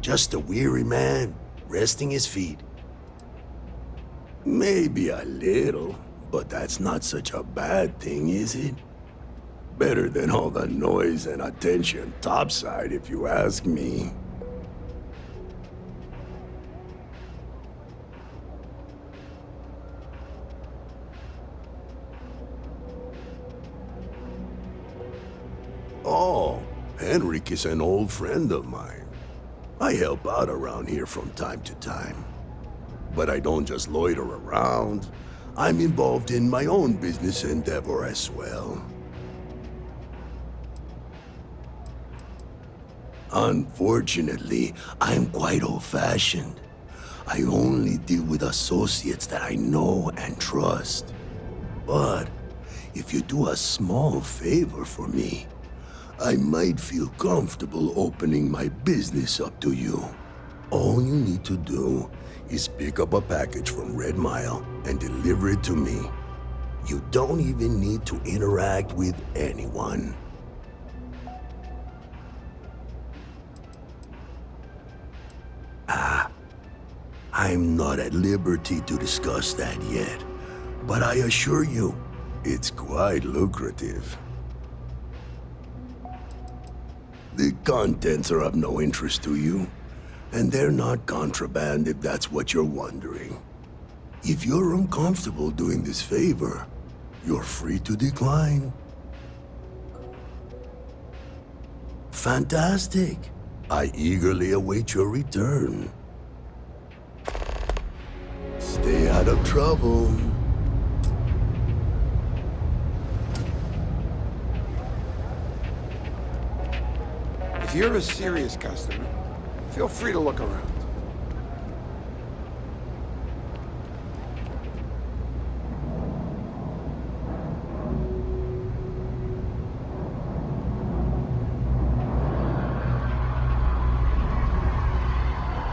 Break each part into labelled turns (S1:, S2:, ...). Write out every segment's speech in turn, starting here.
S1: Just a weary man, resting his feet. Maybe a little, but that's not such a bad thing, is it? Better than all the noise and attention topside, if you ask me. Oh, Henrik is an old friend of mine. I help out around here from time to time. But I don't just loiter around. I'm involved in my own business endeavor as well. Unfortunately, I'm quite old-fashioned. I only deal with associates that I know and trust. But if you do a small favor for me, I might feel comfortable opening my business up to you. All you need to do is pick up a package from Red Mile and deliver it to me. You don't even need to interact with anyone. I'm not at liberty to discuss that yet, but I assure you, it's quite lucrative. The contents are of no interest to you, and they're not contraband if that's what you're wondering. If you're uncomfortable doing this favor, you're free to decline. Fantastic. I eagerly await your return. Stay out of trouble.
S2: If you're a serious customer, feel free to look around.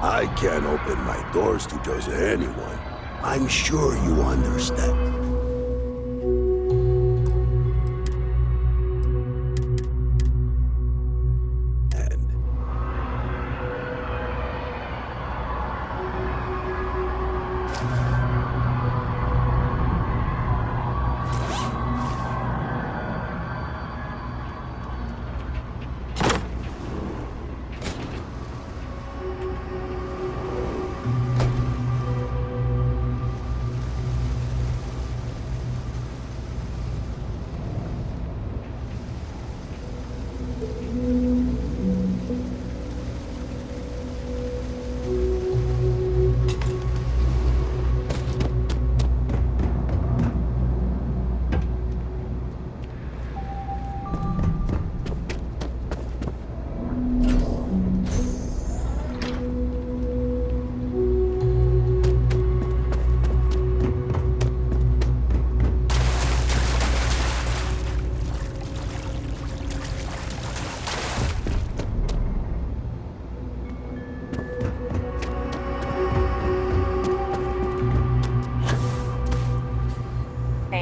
S1: I can't open my doors to just anyone. I'm sure you understand.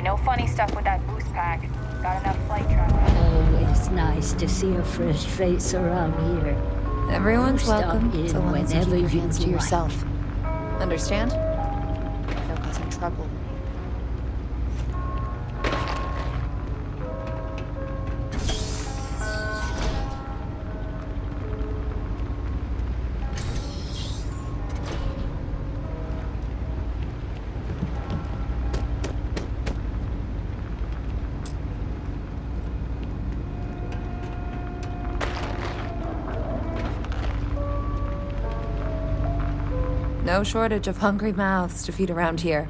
S3: No funny stuff with that boost pack. Got enough flight traffic.
S4: Always nice to see a fresh face around here.
S5: Everyone's
S4: Stop
S5: welcome,
S4: in
S5: so long as you
S4: whenever
S5: keep your
S4: you
S5: hands to
S4: like.
S5: yourself. Understand? No causing trouble. No shortage of hungry mouths to feed around here.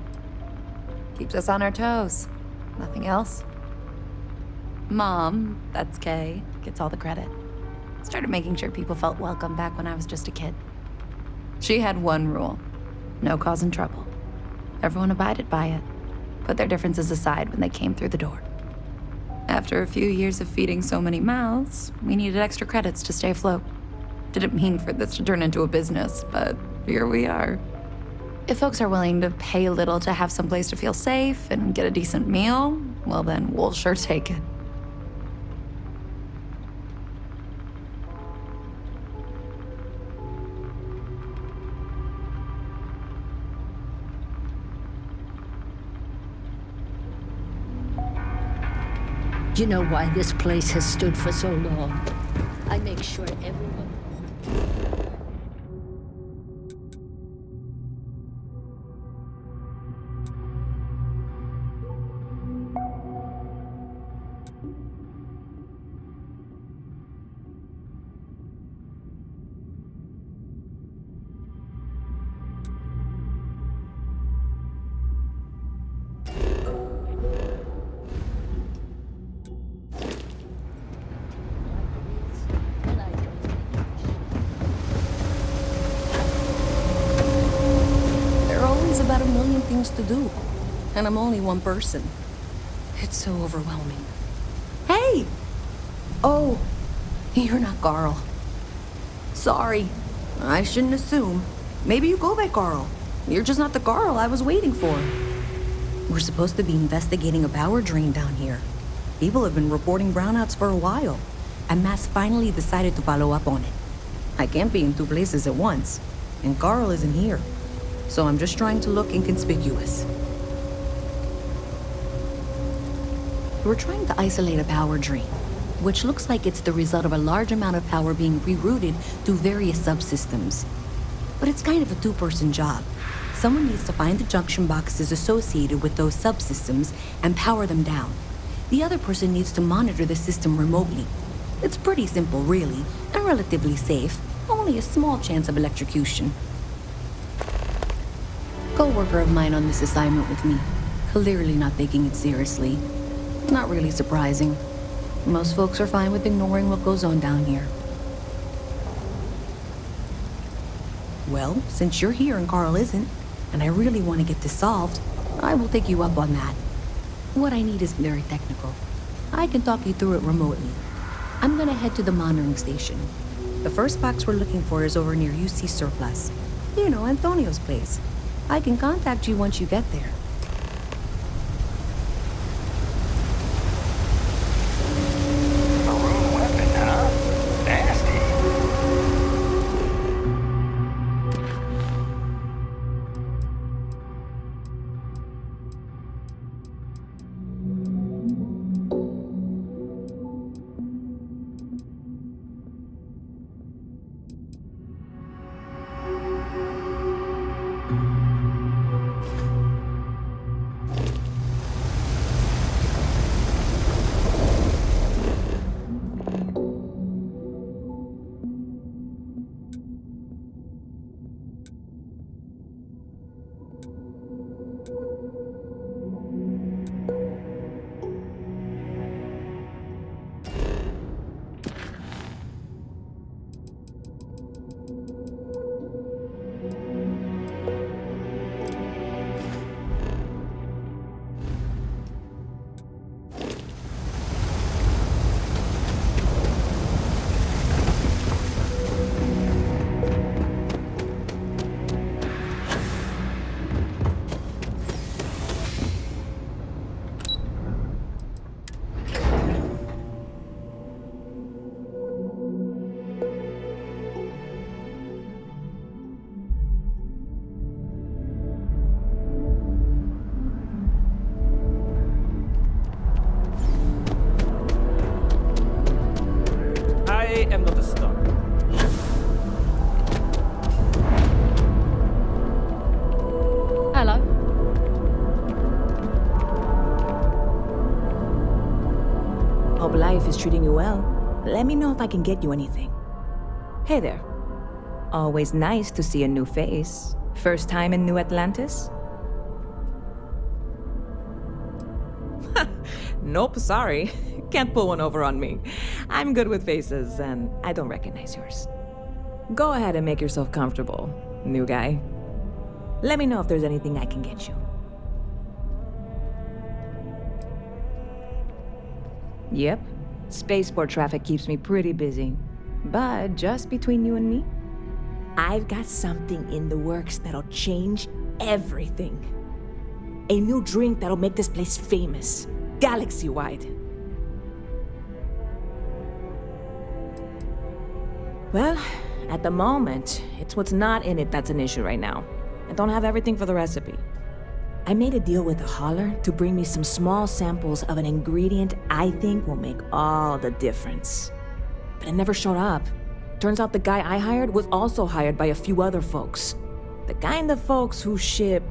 S5: Keeps us on our toes. Nothing else.
S6: Mom, that's Kay, gets all the credit. Started making sure people felt welcome back when I was just a kid. She had one rule: no causing trouble. Everyone abided by it, put their differences aside when they came through the door. After a few years of feeding so many mouths, we needed extra credits to stay afloat. Didn't mean for this to turn into a business, but here we are. If folks are willing to pay a little to have some place to feel safe and get a decent meal, well then we'll sure take it.
S4: You know why this place has stood for so long? I make sure everyone...
S7: There are always about a million things to do, and I'm only one person. It's so overwhelming. Hey! Oh, you're not Carl. Sorry, I shouldn't assume. Maybe you go by Carl. You're just not the Carl I was waiting for. We're supposed to be investigating a power drain down here. People have been reporting brownouts for a while, and Mass finally decided to follow up on it. I can't be in two places at once, and Carl isn't here. So I'm just trying to look inconspicuous. We're trying to isolate a power drain, which looks like it's the result of a large amount of power being rerouted through various subsystems. But it's kind of a two-person job. Someone needs to find the junction boxes associated with those subsystems and power them down. The other person needs to monitor the system remotely. It's pretty simple, really, and relatively safe. Only a small chance of electrocution. Co-worker of mine on this assignment with me, clearly not taking it seriously. Not really surprising. Most folks are fine with ignoring what goes on down here. Well, since you're here and Carl isn't, and I really want to get this solved, I will take you up on that. What I need is very technical. I can talk you through it remotely. I'm gonna head to the monitoring station. The first box we're looking for is over near UC Surplus. You know, Antonio's place. I can contact you once you get there.
S8: Maroon weapon, huh? Nasty.
S9: I am not a star.
S7: Hello.
S10: Hope life is treating you well. Let me know if I can get you anything. Hey there. Always nice to see a new face. First time in New Atlantis? Nope, sorry. Can't pull one over on me. I'm good with faces, and I don't recognize yours. Go ahead and make yourself comfortable, new guy. Let me know if there's anything I can get you. Yep, spaceport traffic keeps me pretty busy. But just between you and me, I've got something in the works that'll change everything. A new drink that'll make this place famous, galaxy-wide. Well, at the moment, it's what's not in it that's an issue right now. I don't have everything for the recipe. I made a deal with a hauler to bring me some small samples of an ingredient I think will make all the difference. But it never showed up. Turns out the guy I hired was also hired by a few other folks. The kind of folks who ship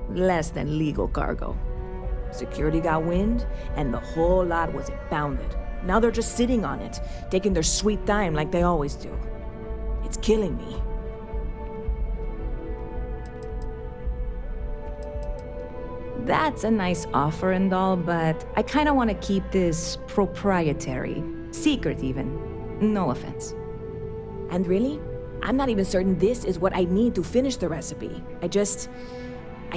S10: less than legal cargo. Security got wind, and the whole lot was impounded. Now they're just sitting on it, taking their sweet time like they always do. It's killing me.
S11: That's a nice offer and all, but I kind of want to keep this proprietary. Secret, even. No offense.
S10: And really, I'm not even certain this is what I need to finish the recipe. I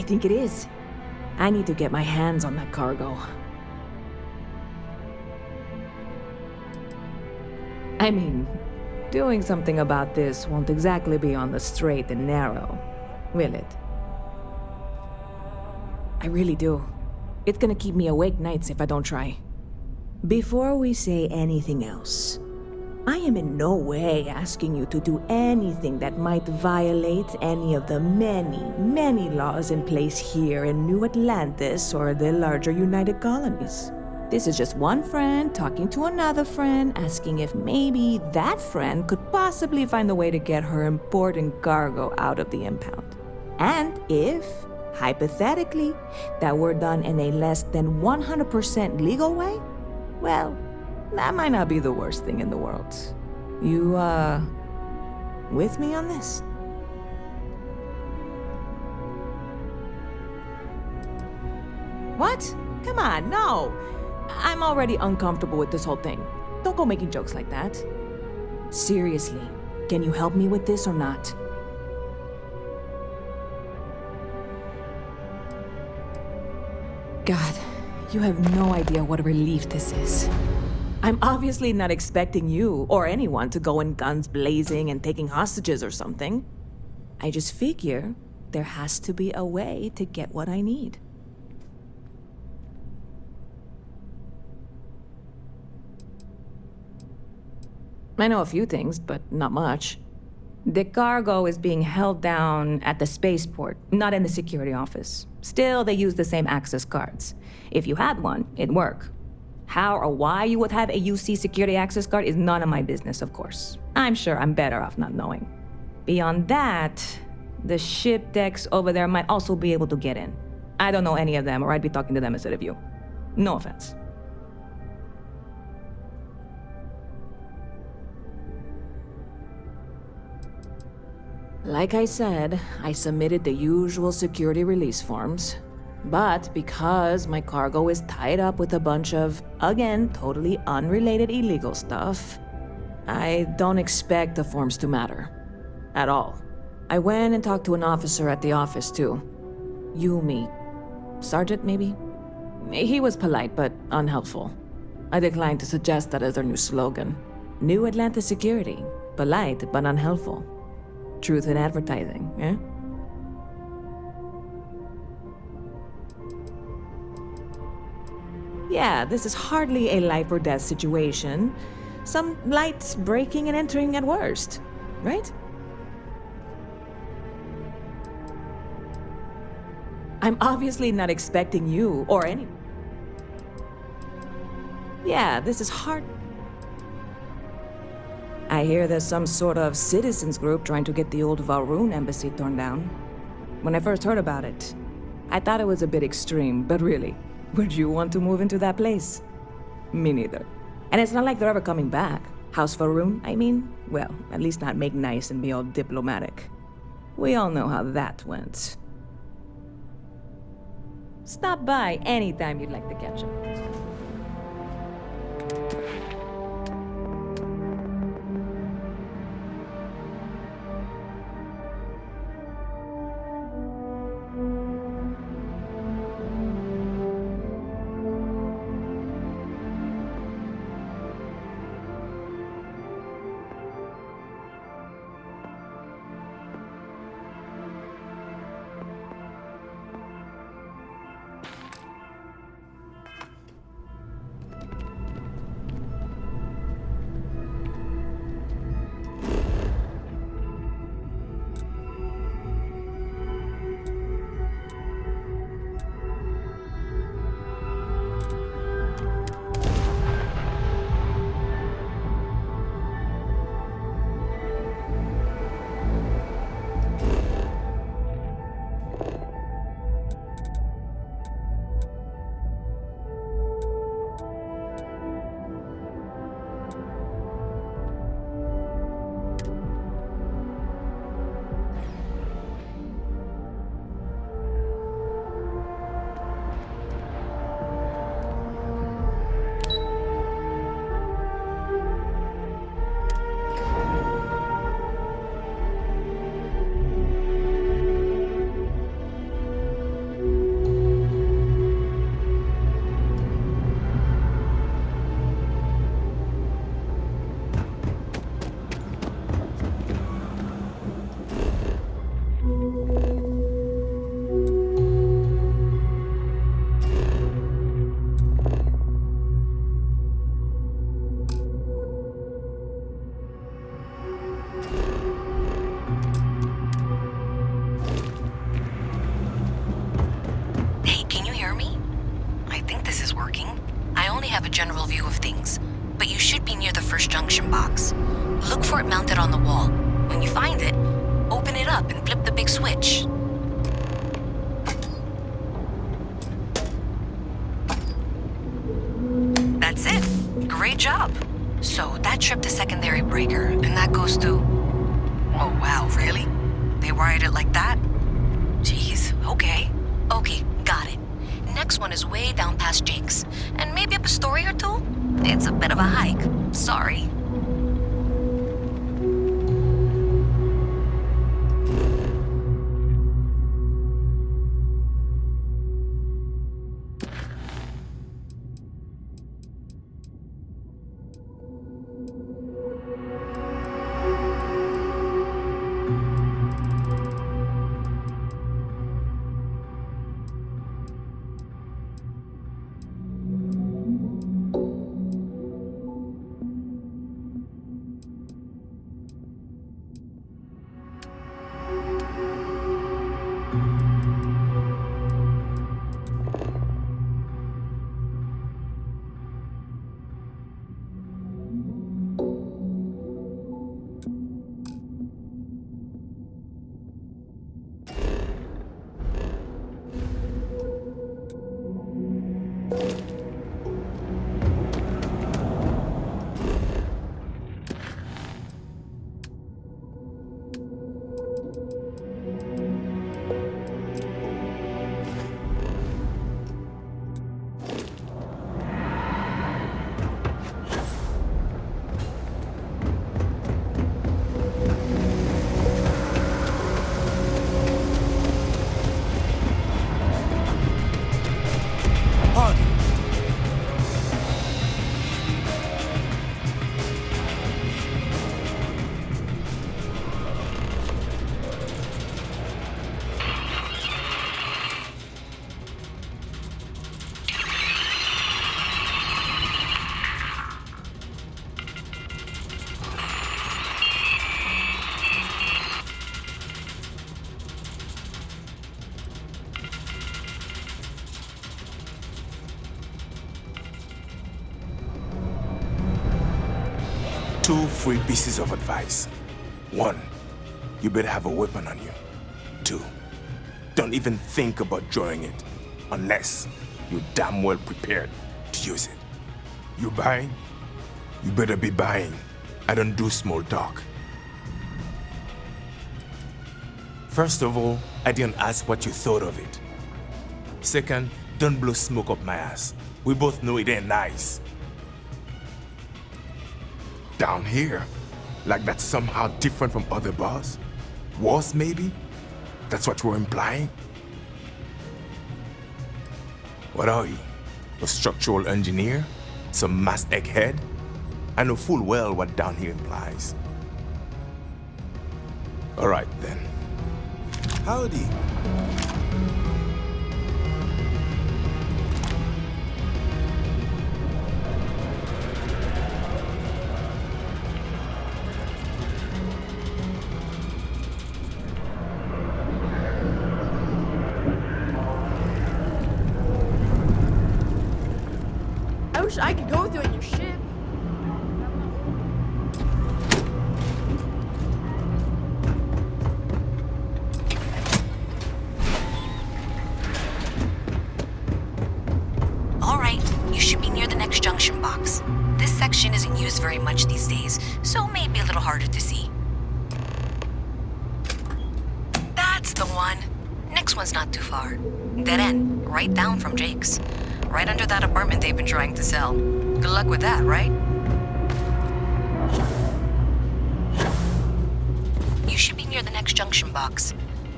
S10: think it is. I need to get my hands on that cargo. I mean, doing something about this won't exactly be on the straight and narrow, will it? I really do. It's gonna keep me awake nights if I don't try. Before we say anything else, I am in no way asking you to do anything that might violate any of the many, many laws in place here in New Atlantis or the larger United Colonies. This is just one friend talking to another friend, asking if maybe that friend could possibly find a way to get her important cargo out of the impound. And if, hypothetically, that were done in a less than 100% legal way, well, that might not be the worst thing in the world. You, with me on this? What? Come on, no! I'm already uncomfortable with this whole thing. Don't go making jokes like that. Seriously, can you help me with this or not? God, you have no idea what a relief this is. I'm obviously not expecting you or anyone to go in guns blazing and taking hostages or something. I just figure there has to be a way to get what I need. I know a few things, but not much.
S11: The cargo is being held down at the spaceport, not in the security office. Still, they use the same access cards. If you had one, it'd work. How or why you would have a UC security access card is none of my business, of course. I'm sure I'm better off not knowing. Beyond that, the ship decks over there might also be able to get in. I don't know any of them, or I'd be talking to them instead of you. No offense.
S10: Like I said, I submitted the usual security release forms. But because my cargo is tied up with a bunch of, again, totally unrelated illegal stuff, I don't expect the forms to matter. At all. I went and talked to an officer at the office, too. Yumi. Sergeant, maybe? He was polite, but unhelpful. I declined to suggest that as their new slogan. New Atlantis Security. Polite, but unhelpful. Truth in advertising, eh? Yeah, this is hardly a life or death situation. Some light breaking and entering at worst, right? I'm obviously not expecting you or any... Yeah, this is hard... I hear there's some sort of citizens group trying to get the old Valroon embassy torn down. When I first heard about it, I thought it was a bit extreme, but really, would you want to move into that place? Me neither. And it's not like they're ever coming back. House Valroon, I mean? Well, at least not make nice and be all diplomatic. We all know how that went.
S11: Stop by anytime you'd like to catch up.
S6: have a general view of things, but you should be near the first junction box. Look for it mounted on the wall. When you find it, open it up and flip the big switch. That's it. Great job. So that tripped the secondary breaker, and that goes to... Oh, wow, really? They wired it like that? Jeez, okay. Okay, got it. Next one is way down past Jake's, and maybe up a story or two? It's a bit of a hike. Sorry.
S12: Two free pieces of advice. One, you better have a weapon on you. Two, don't even think about drawing it unless you're damn well prepared to use it. You buying? You better be buying. I don't do small talk. First of all, I didn't ask what you thought of it. Second, don't blow smoke up my ass. We both know it ain't nice. Down here? Like that's somehow different from other bars? Worse, maybe? That's what you're implying? What are you? A structural engineer? Some mass egghead? I know full well what down here implies. Alright then. Howdy.
S13: I wish I could go with you in your ship.
S6: All right, you should be near the next junction box. This section isn't used very much these days, so it may be a little harder to see. That's the one. Next one's not too far. Dead end, right down from Jake's. Right under that apartment they've been trying to sell. Good luck with that, right? You should be near the next junction box.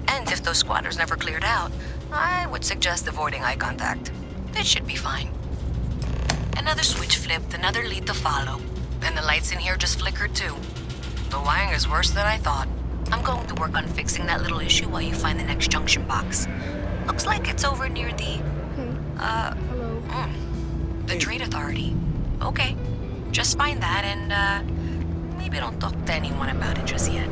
S6: And if those squatters never cleared out, I would suggest avoiding eye contact. It should be fine. Another switch flipped, another lead to follow. And the lights in here just flickered too. The wiring is worse than I thought. I'm going to work on fixing that little issue while you find the next junction box. Looks like it's over near the...
S13: Hello.
S6: The Trade Authority. Okay. Just find that and, maybe don't talk to anyone about it just yet.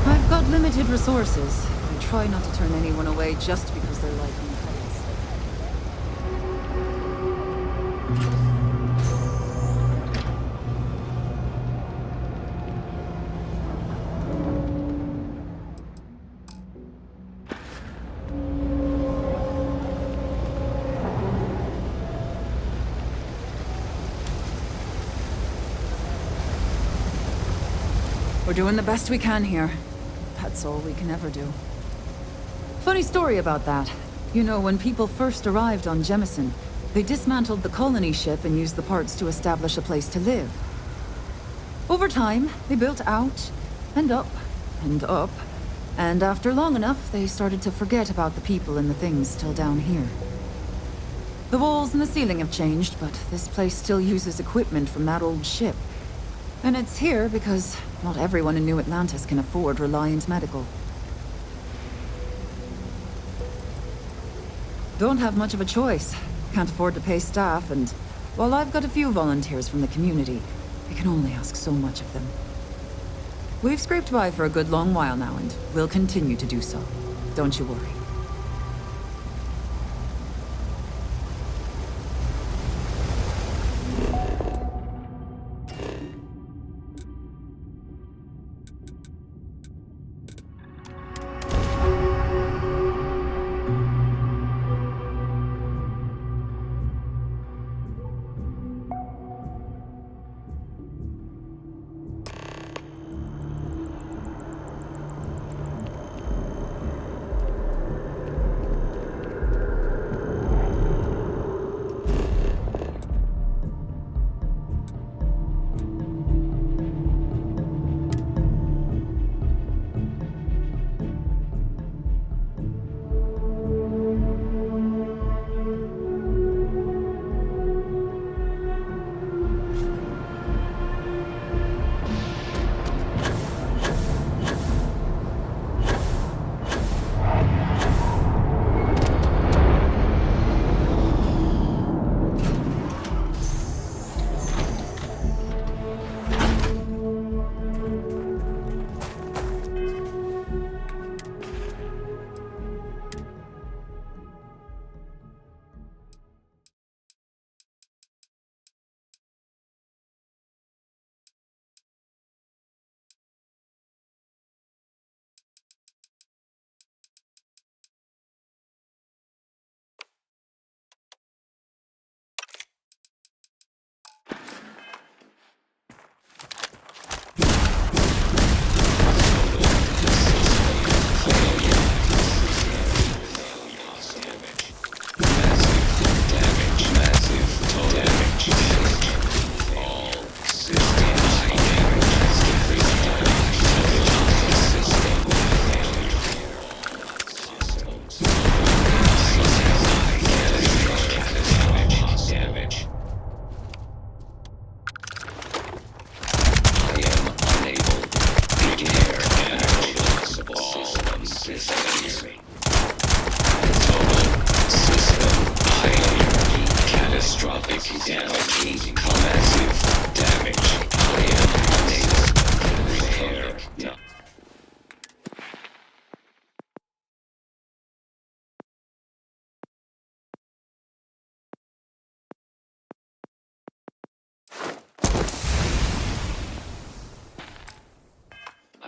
S5: I've got limited resources.
S14: try not to turn anyone away just because they're liking credits. We're doing the best we can here. That's all we can ever do. Funny story about that. You know, when people first arrived on Jemison, they dismantled the colony ship and used the parts to establish a place to live. Over time, they built out, and up, and up, and after long enough, they started to forget about the people and the things still down here. The walls and the ceiling have changed, but this place still uses equipment from that old ship. And it's here because not everyone in New Atlantis can afford Reliant Medical. Don't have much of a choice. Can't afford to pay staff, and while I've got a few volunteers from the community, I can only ask so much of them. We've scraped by for a good long while now, and we'll continue to do so. Don't you worry.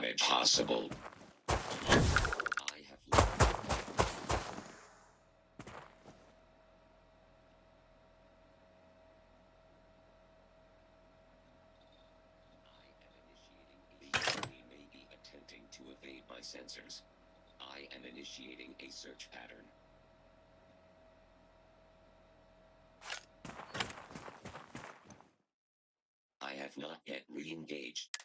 S15: Impossible. To evade my sensors. I am initiating a search pattern. I have not yet re-engaged.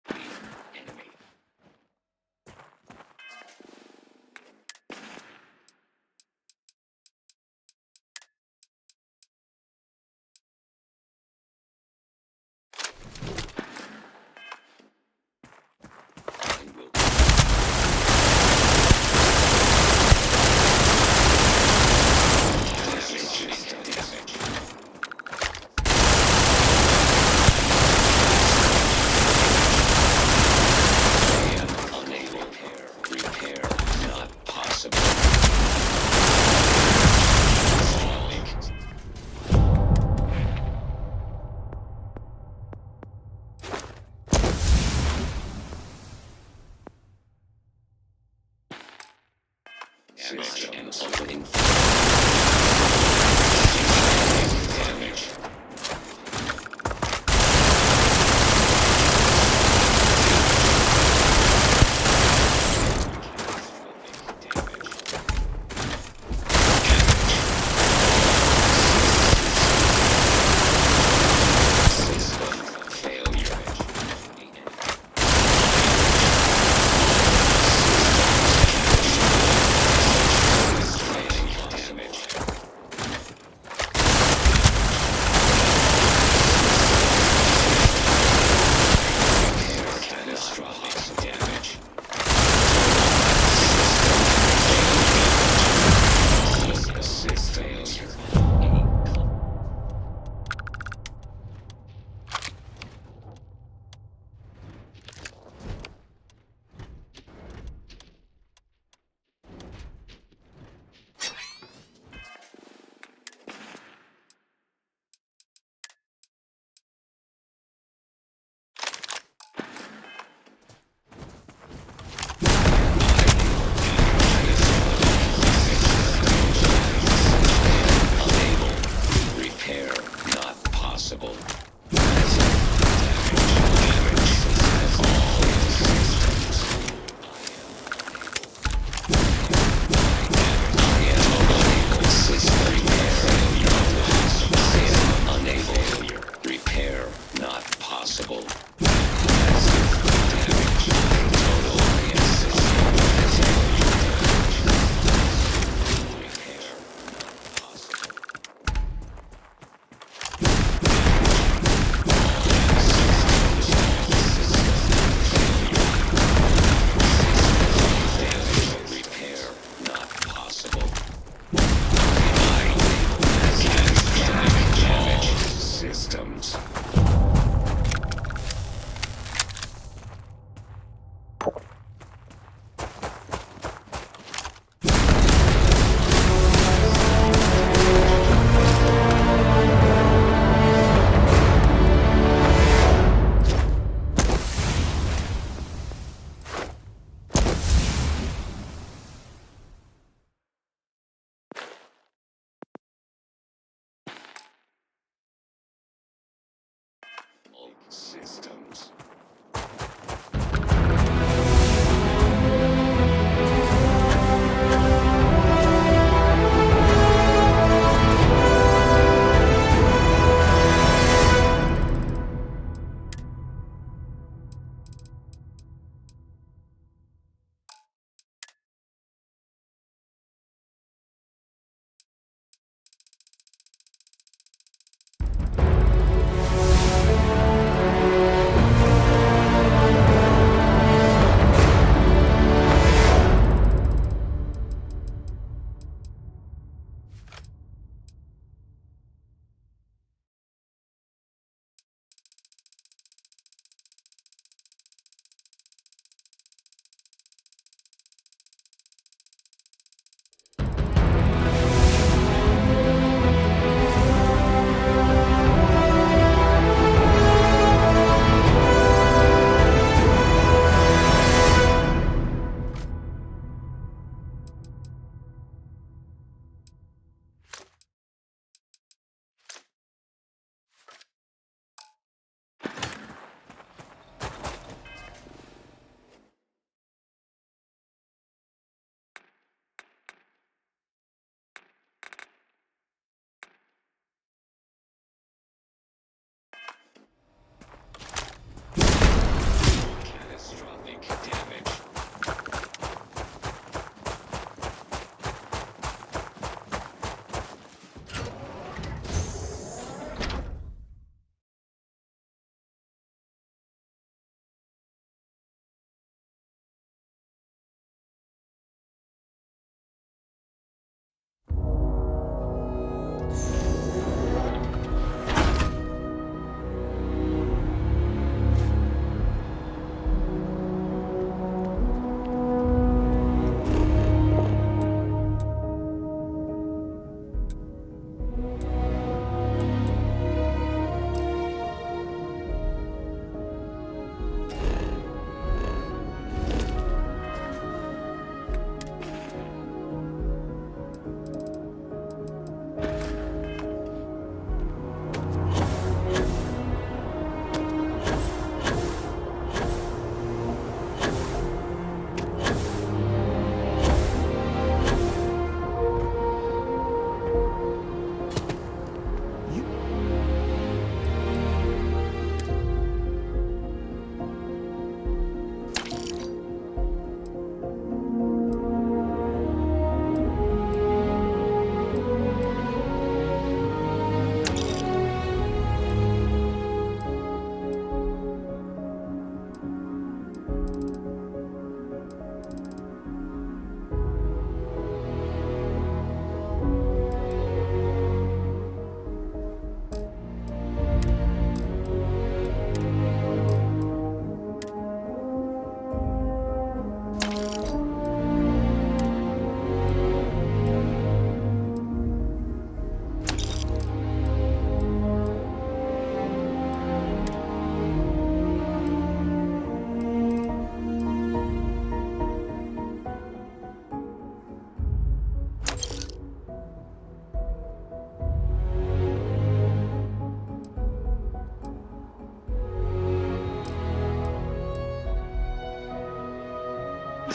S15: Enemy. damage and uninformed damage. Systems.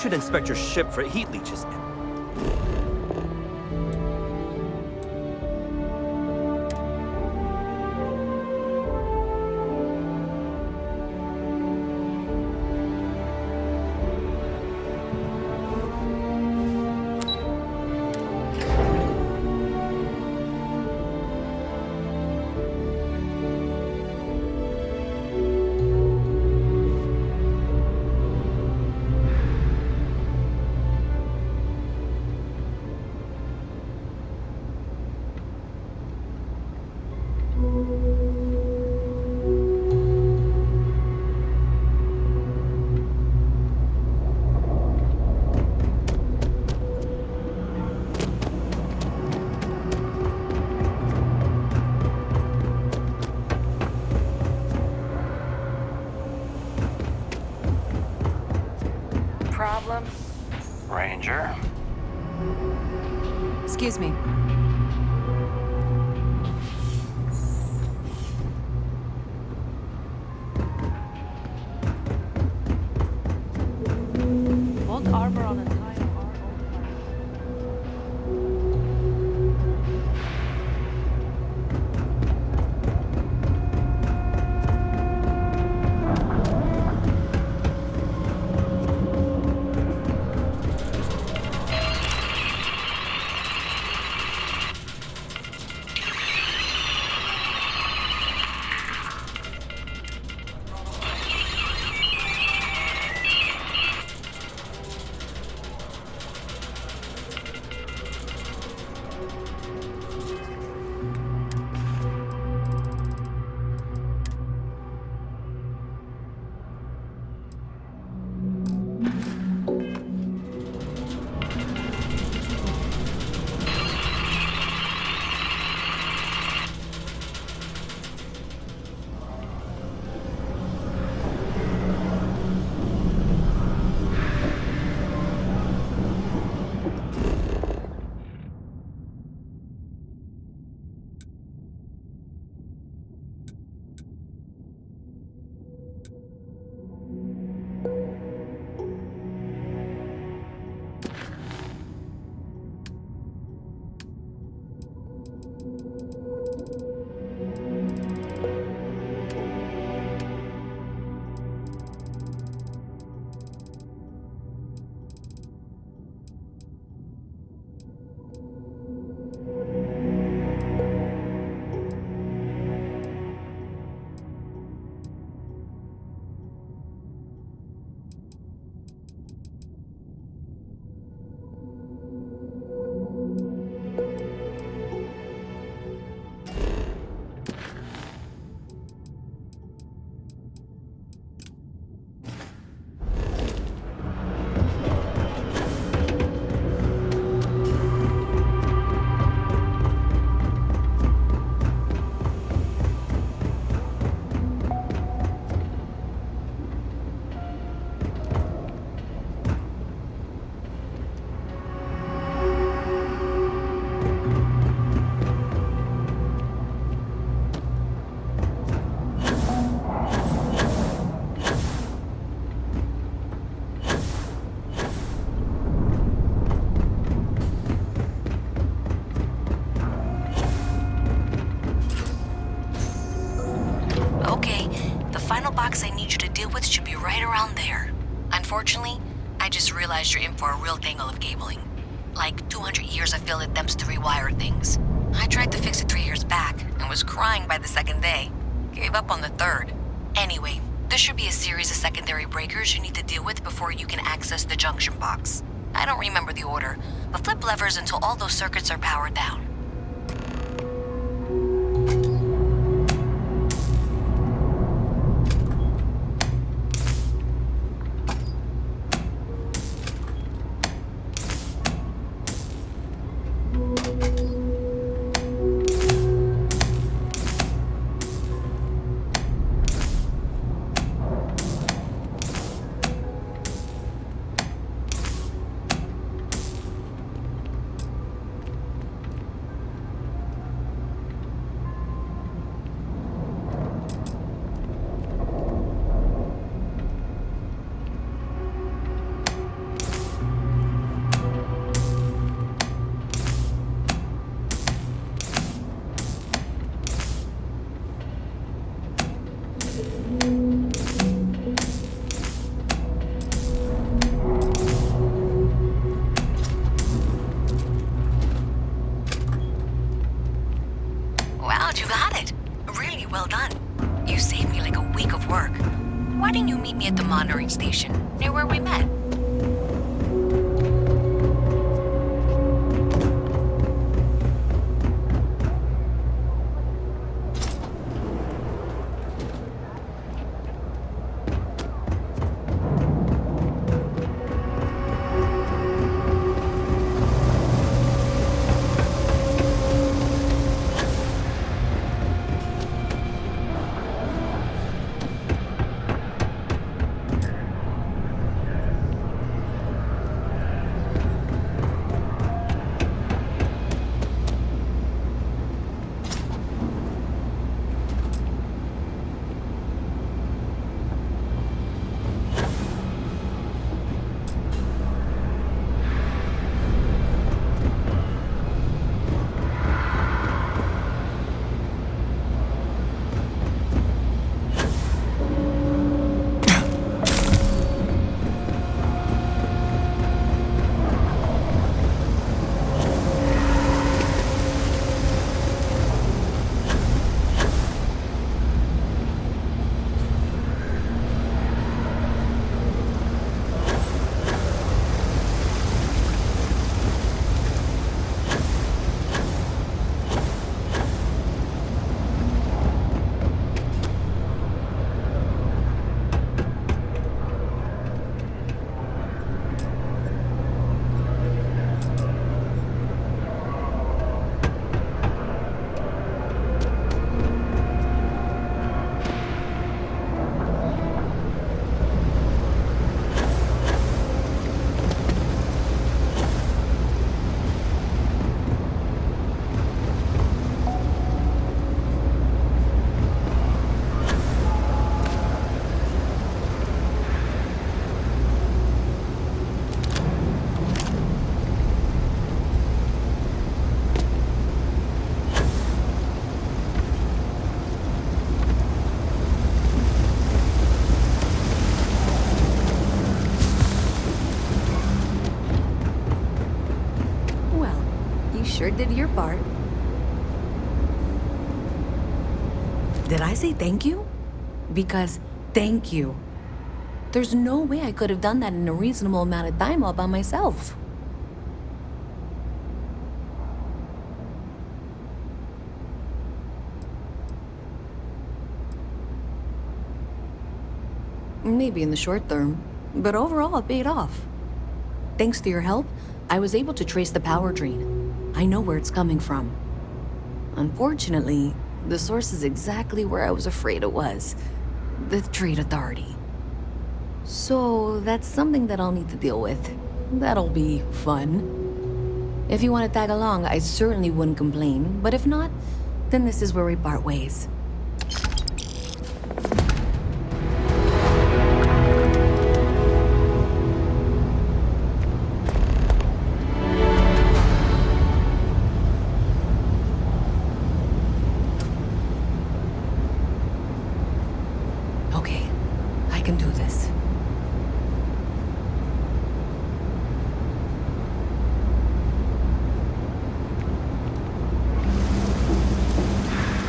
S9: should inspect your ship for heat leeches.
S3: Problem?
S8: Ranger?
S5: Excuse me.
S10: Old Arbor on a time.
S7: box I need you to deal with should be right around there. Unfortunately, I just realized you're in for a real tangle of cabling. Like 200 years of field attempts to rewire things. I tried to fix it 3 years back and was crying by the second day. Gave up on the third. Anyway, there should be a series of secondary breakers you need to deal with before you can access the junction box. I don't remember the order, but flip levers until all those circuits are powered down.
S16: Well done. You saved me like a week of work. Why didn't you meet me at the monitoring station, near where we met?
S7: Sure did your part. Did I say thank you? Because thank you. There's no way I could have done that in a reasonable amount of time all by myself. Maybe in the short term, but overall it paid off. Thanks to your help, I was able to trace the power drain. I know where it's coming from. Unfortunately, the source is exactly where I was afraid it was. The Trade Authority. So that's something that I'll need to deal with. That'll be fun. If you want to tag along, I certainly wouldn't complain, but if not, then this is where we part ways.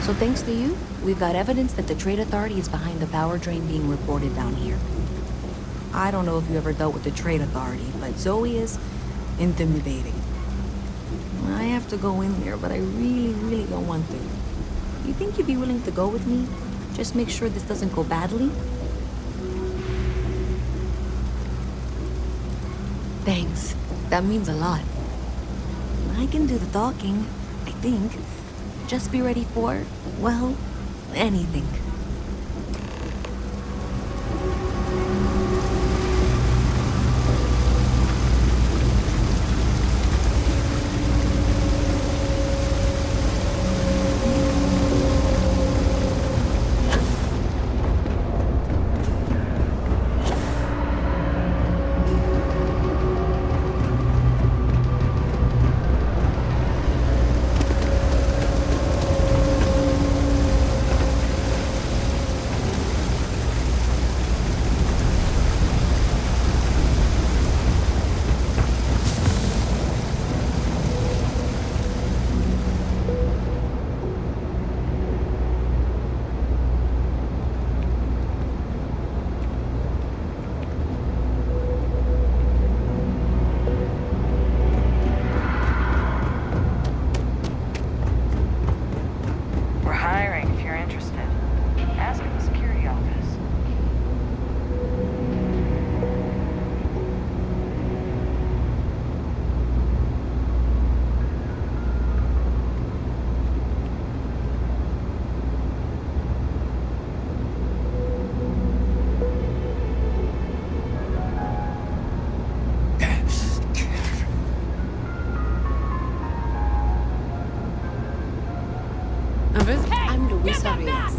S7: So thanks to you, we've got evidence that the Trade Authority is behind the power drain being reported down here. I don't know if you ever dealt with the Trade Authority, but Zoe is intimidating. I have to go in there, but I really don't want to. You think you'd be willing to go with me? Just make sure this doesn't go badly? Thanks. That means a lot. I can do the talking, I think. Just be ready for, well, anything. I'm Luisa Reyes.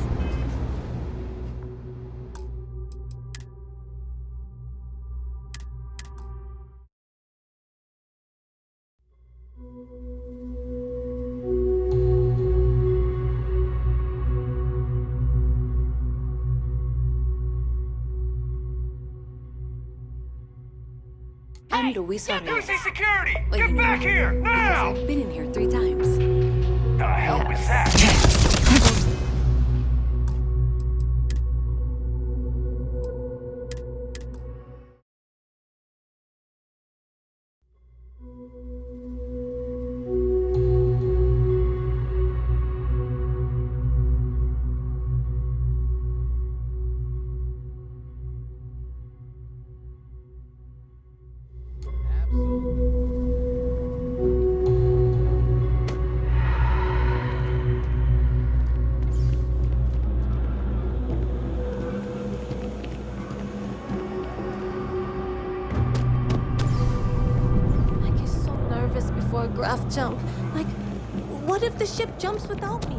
S7: I'm Luisa Reyes.
S8: Security!
S7: Oh,
S8: Get
S7: you know
S8: back
S7: me?
S8: here!
S7: Because
S8: Now!
S7: I've been in here 3 times.
S8: The hell was that?
S7: I get so nervous before a graph jump. Like, what if the ship jumps without me?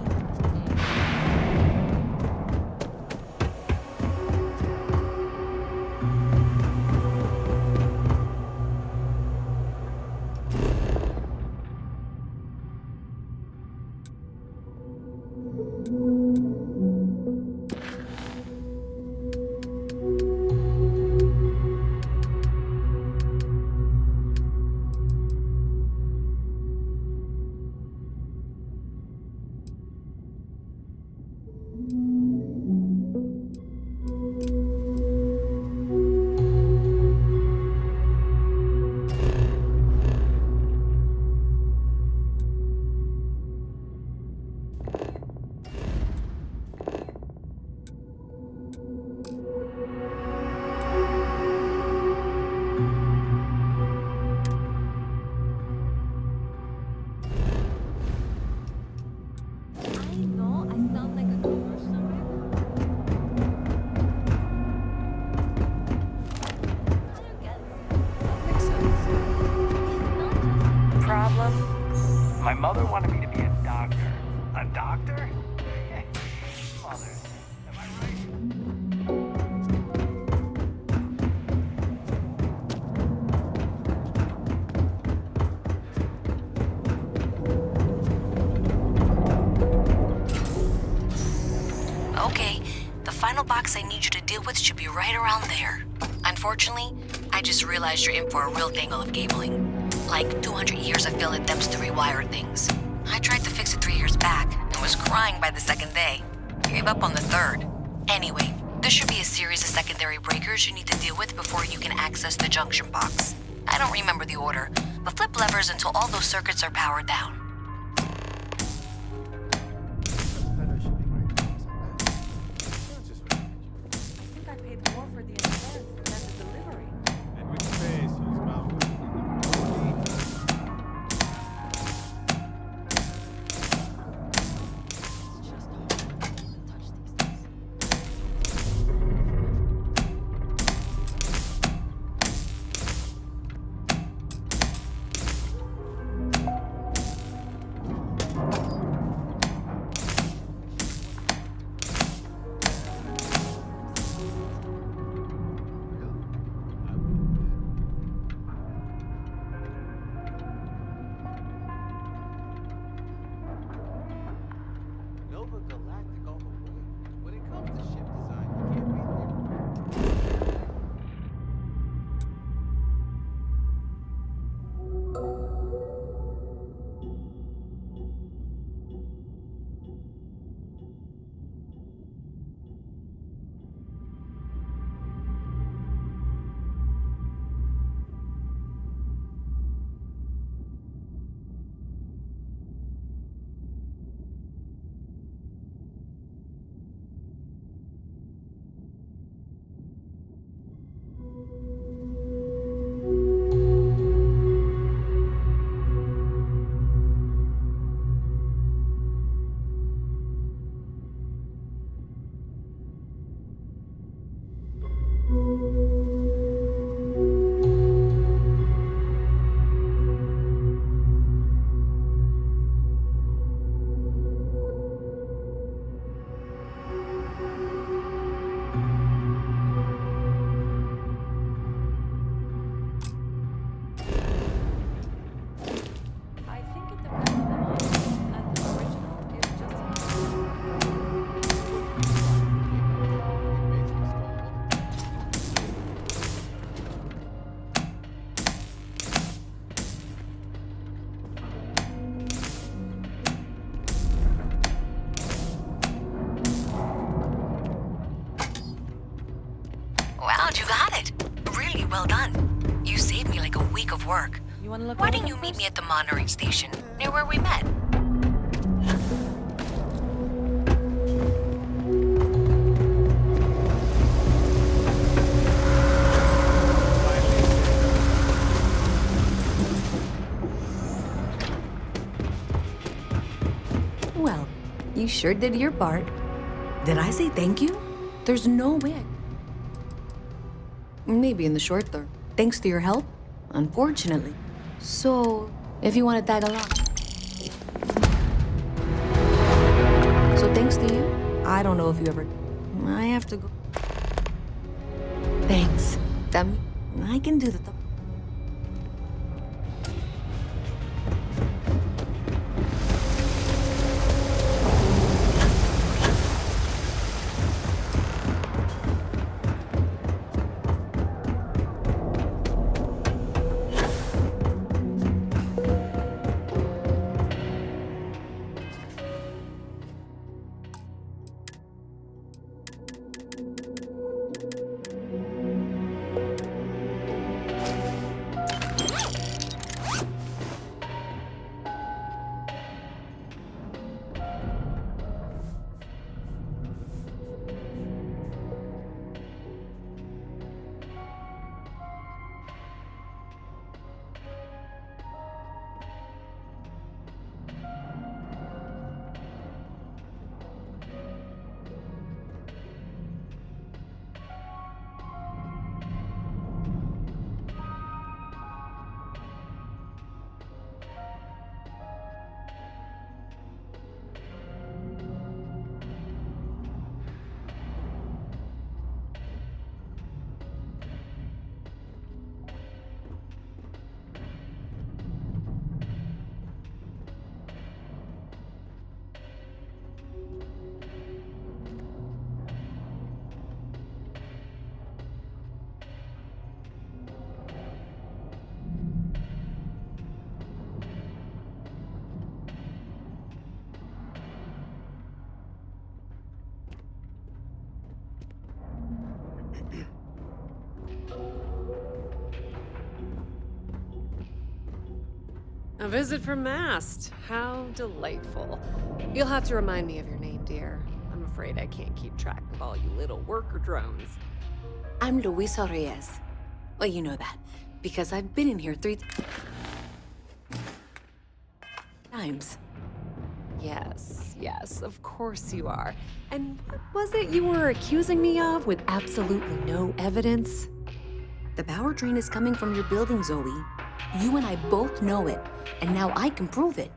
S8: Problem? My mother wanted me to be a doctor. A doctor? Mother, am I right?
S16: Okay, the final box I need you to deal with should be right around there. Unfortunately, I just realized you're in for a real tangle of cabling. Like 200 years of field attempts to rewire things. I tried to fix it 3 years back and was crying by the second day. Gave up on the third. Anyway, there should be a series of secondary breakers you need to deal with before you can access the junction box. I don't remember the order, but flip levers until all those circuits are powered down.
S14: wanna look
S16: Why
S14: over
S16: didn't
S14: them
S16: you meet
S14: first?
S16: me at the monitoring station, near where we met?
S7: Well, you sure did your part. Did I say thank you? There's no way. Maybe in the short term. Thanks to your help, unfortunately. So, if you want to tag along. So thanks to you, I don't know if you ever... I have to go. Thanks. Dummy. I can do the...
S17: A visit from Mast. How delightful. You'll have to remind me of your name, dear. I'm afraid I can't keep track of all you little worker drones.
S7: I'm Luisa Reyes. Well, you know that, because I've been in here 3 times.
S17: Yes, of course you are. And what was it you were accusing me of with absolutely no evidence?
S7: The power drain is coming from your building, Zoe. You and I both know it, and now I can prove it.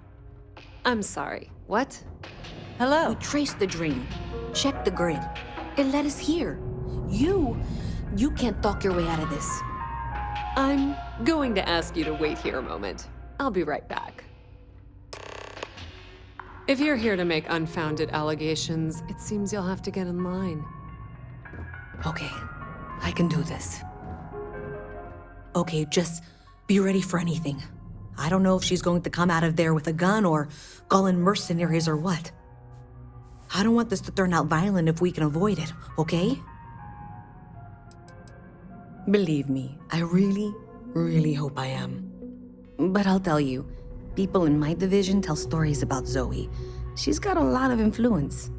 S17: I'm sorry, what?
S7: Hello? We traced the drain, checked the grid. It led us here. You can't talk your way out of this.
S17: I'm going to ask you to wait here a moment. I'll be right back. If you're here to make unfounded allegations, it seems you'll have to get in line.
S7: Okay, I can do this. Okay, just be ready for anything. I don't know if she's going to come out of there with a gun or call in mercenaries or what. I don't want this to turn out violent if we can avoid it, okay? Believe me, I really, really hope I am. But I'll tell you, people in my division tell stories about Zoe. She's got a lot of influence.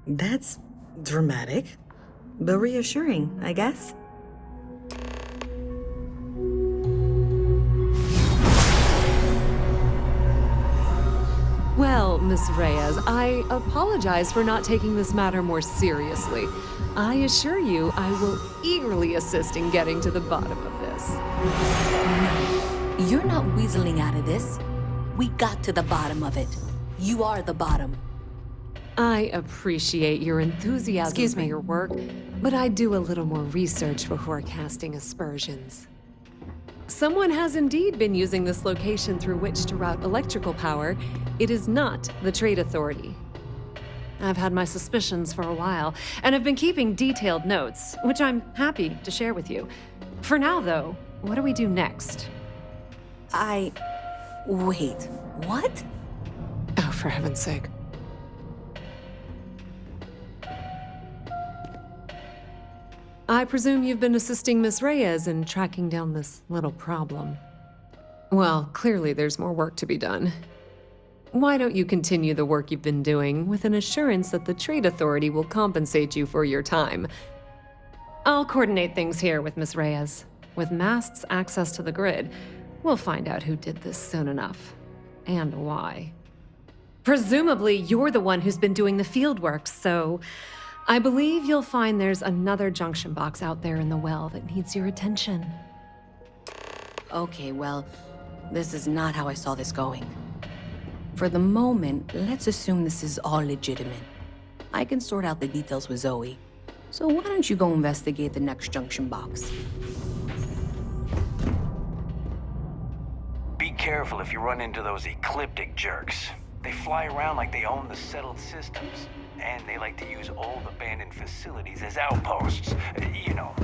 S7: That's dramatic, but reassuring, I guess.
S17: Well, Miss Reyes, I apologize for not taking this matter more seriously. I assure you I will eagerly assist in getting to the bottom of this.
S7: No, you're not weaseling out of this. We got to the bottom of it. You are the bottom.
S17: I appreciate your enthusiasm for your work, but I do a little more research before casting aspersions. Someone has indeed been using this location through which to route electrical power. It is not the Trade Authority. I've had my suspicions for a while, and have been keeping detailed notes, which I'm happy to share with you. For now, though, what do we do next?
S7: Wait, what?
S17: Oh, for heaven's sake. I presume you've been assisting Miss Reyes in tracking down this little problem. Well, clearly there's more work to be done. Why don't you continue the work you've been doing with an assurance that the Trade Authority will compensate you for your time? I'll coordinate things here with Miss Reyes. With Mast's access to the grid, we'll find out who did this soon enough. And why. Presumably, you're the one who's been doing the field work, so I believe you'll find there's another junction box out there in the well that needs your attention.
S7: Okay, well, this is not how I saw this going. For the moment, let's assume this is all legitimate. I can sort out the details with Zoe. So why don't you go investigate the next junction box?
S8: Be careful if you run into those ecliptic jerks. They fly around like they own the settled systems. And they like to use old abandoned facilities as outposts. You know.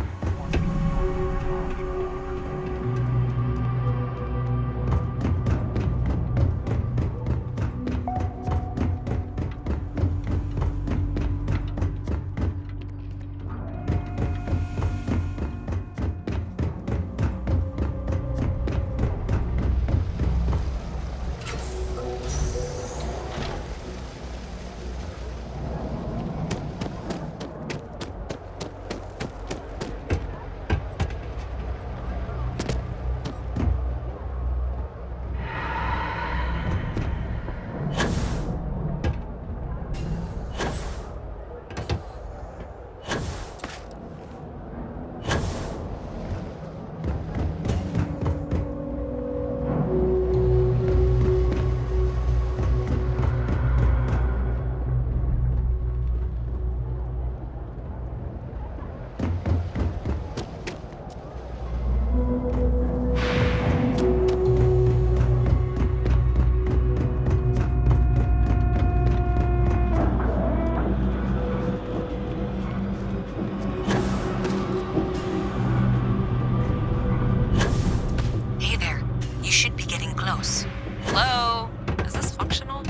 S17: Hello? Is this functional?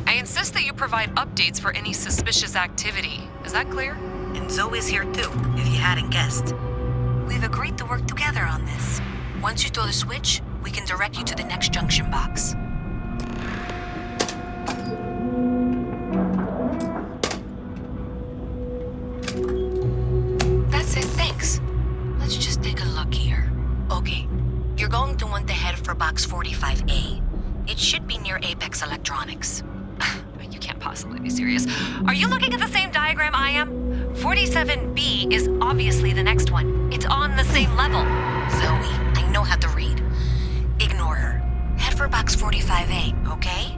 S17: I insist that you provide updates for any suspicious activity. Is that clear?
S16: And Zoe's here too, if you hadn't guessed. We've agreed to work together on this. Once you throw the switch, we can direct you to the next junction box. That's it, thanks. Let's just take a look here. Okay, you're going to want to head for box 45A. It should be near Apex Electronics.
S17: You can't possibly be serious. Are you looking at the same diagram I am? 47B is obviously the next one. It's on the same level.
S16: Zoe, I know how to read. Ignore her. Head for box 45A, okay?